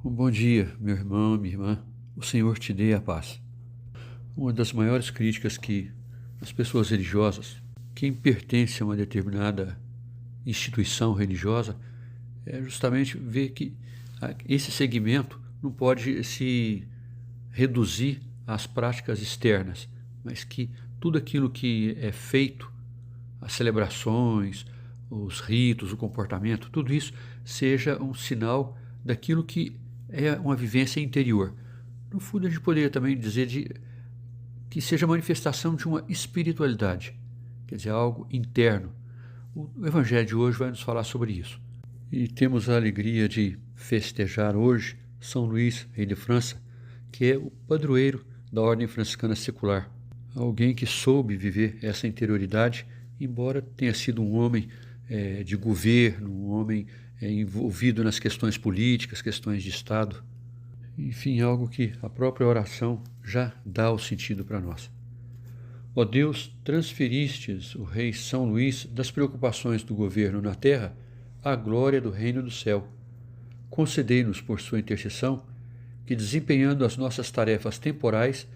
Um bom dia, meu irmão, minha irmã. O Senhor te dê a paz. Uma das maiores críticas que as pessoas religiosas, quem pertence a uma determinada instituição religiosa, é justamente ver que esse segmento não pode se reduzir às práticas externas, mas que tudo aquilo que é feito, as celebrações, os ritos, o comportamento, tudo isso seja um sinal daquilo que é uma vivência interior. No fundo, a gente poderia também dizer que seja manifestação de uma espiritualidade, quer dizer, algo interno. O Evangelho de hoje vai nos falar sobre isso. E temos a alegria de festejar hoje São Luís, rei de França, que é o padroeiro da Ordem Franciscana Secular. Alguém que soube viver essa interioridade, embora tenha sido um homem de governo, um homem envolvido nas questões políticas, questões de Estado. Enfim, algo que a própria oração já dá o sentido para nós. Ó Deus, transferistes o rei São Luís das preocupações do governo na terra à glória do reino do céu. Concedei-nos, por sua intercessão, que, desempenhando as nossas tarefas temporais,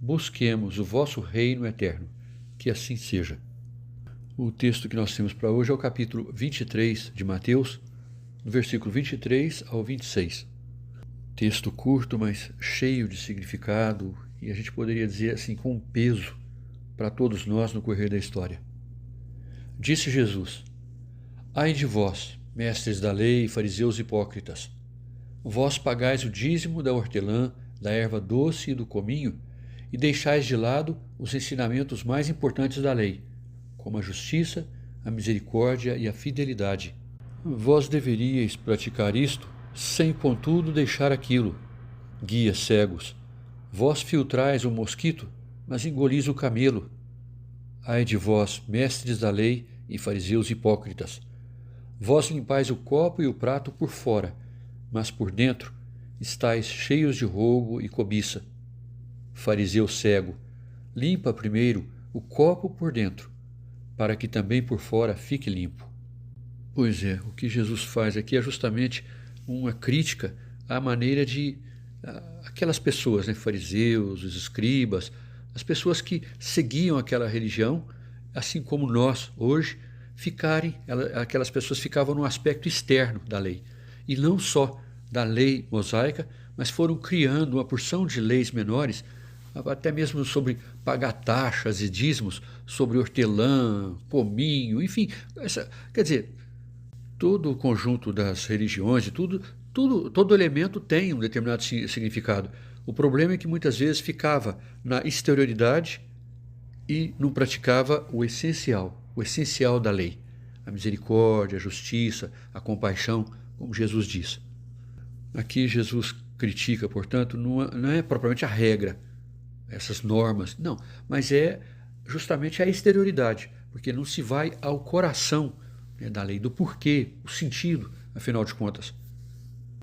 busquemos o vosso reino eterno. Que assim seja. O texto que nós temos para hoje é o capítulo 23 de Mateus, do versículo 23 ao 26. Texto curto, mas cheio de significado, e a gente poderia dizer assim, com peso para todos nós no correr da história. Disse Jesus: Ai de vós, mestres da lei, fariseus hipócritas! Vós pagais o dízimo da hortelã, da erva doce e do cominho, e deixais de lado os ensinamentos mais importantes da lei, como a justiça, a misericórdia e a fidelidade. Vós deveríeis praticar isto, sem contudo deixar aquilo. Guias cegos, vós filtrais o mosquito, mas engolis o camelo. Ai de vós, mestres da lei e fariseus hipócritas! Vós limpais o copo e o prato por fora, mas por dentro estáis cheios de roubo e cobiça. Fariseu cego, limpa primeiro o copo por dentro, para que também por fora fique limpo. Pois é, o que Jesus faz aqui é justamente uma crítica à maneira de aquelas pessoas, fariseus, os escribas, as pessoas que seguiam aquela religião, assim como nós hoje, aquelas pessoas ficavam no aspecto externo da lei. E não só da lei mosaica, mas foram criando uma porção de leis menores, até mesmo sobre pagar taxas e dízimos, sobre hortelã, cominho, enfim. Quer dizer, todo o conjunto das religiões e todo elemento tem um determinado significado. O problema é que muitas vezes ficava na exterioridade e não praticava o essencial da lei. A misericórdia, a justiça, a compaixão, como Jesus diz. Aqui Jesus critica, portanto, não é propriamente a regra, essas normas, não, mas é justamente a exterioridade, porque não se vai ao coração da lei, do porquê, o sentido, afinal de contas.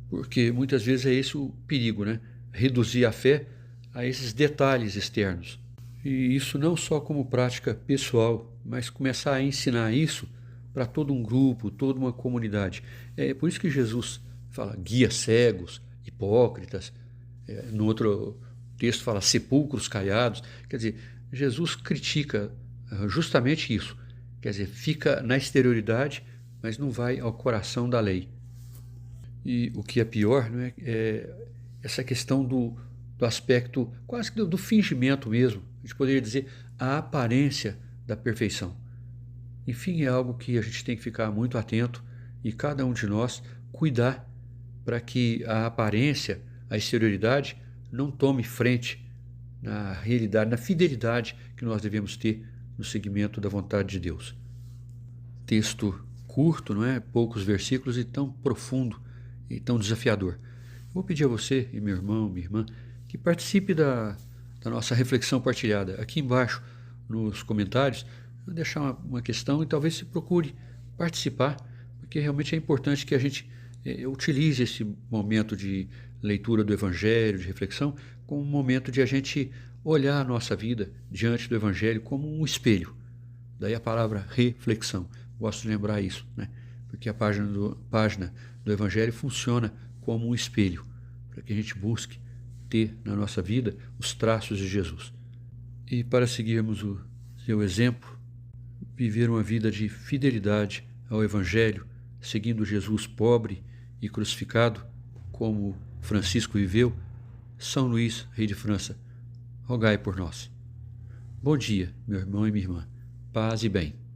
Porque muitas vezes é esse o perigo, reduzir a fé a esses detalhes externos. E isso não só como prática pessoal, mas começar a ensinar isso para todo um grupo, toda uma comunidade. É por isso que Jesus fala guias cegos, hipócritas, no outro texto fala sepulcros caiados. Quer dizer, Jesus critica justamente isso. Quer dizer, fica na exterioridade, mas não vai ao coração da lei. E o que é pior é essa questão do aspecto quase que do fingimento mesmo. A gente poderia dizer a aparência da perfeição. Enfim, é algo que a gente tem que ficar muito atento e cada um de nós cuidar para que a aparência, a exterioridade, não tome frente na realidade, na fidelidade que nós devemos ter no seguimento da vontade de Deus. Texto curto, poucos versículos, e tão profundo e tão desafiador. Vou pedir a você, e meu irmão, minha irmã, que participe da nossa reflexão partilhada. Aqui embaixo, nos comentários, vou deixar uma questão e talvez se procure participar, porque realmente é importante que a gente utilize esse momento de leitura do Evangelho, de reflexão, como um momento de a gente olhar a nossa vida diante do Evangelho como um espelho. Daí a palavra reflexão. Gosto de lembrar isso, porque a página do Evangelho funciona como um espelho. para que a gente busque ter na nossa vida os traços de Jesus. E para seguirmos o seu exemplo, viver uma vida de fidelidade ao Evangelho, seguindo Jesus pobre e crucificado, como Francisco viveu, São Luís, rei de França, rogai por nós. Bom dia, meu irmão e minha irmã. Paz e bem.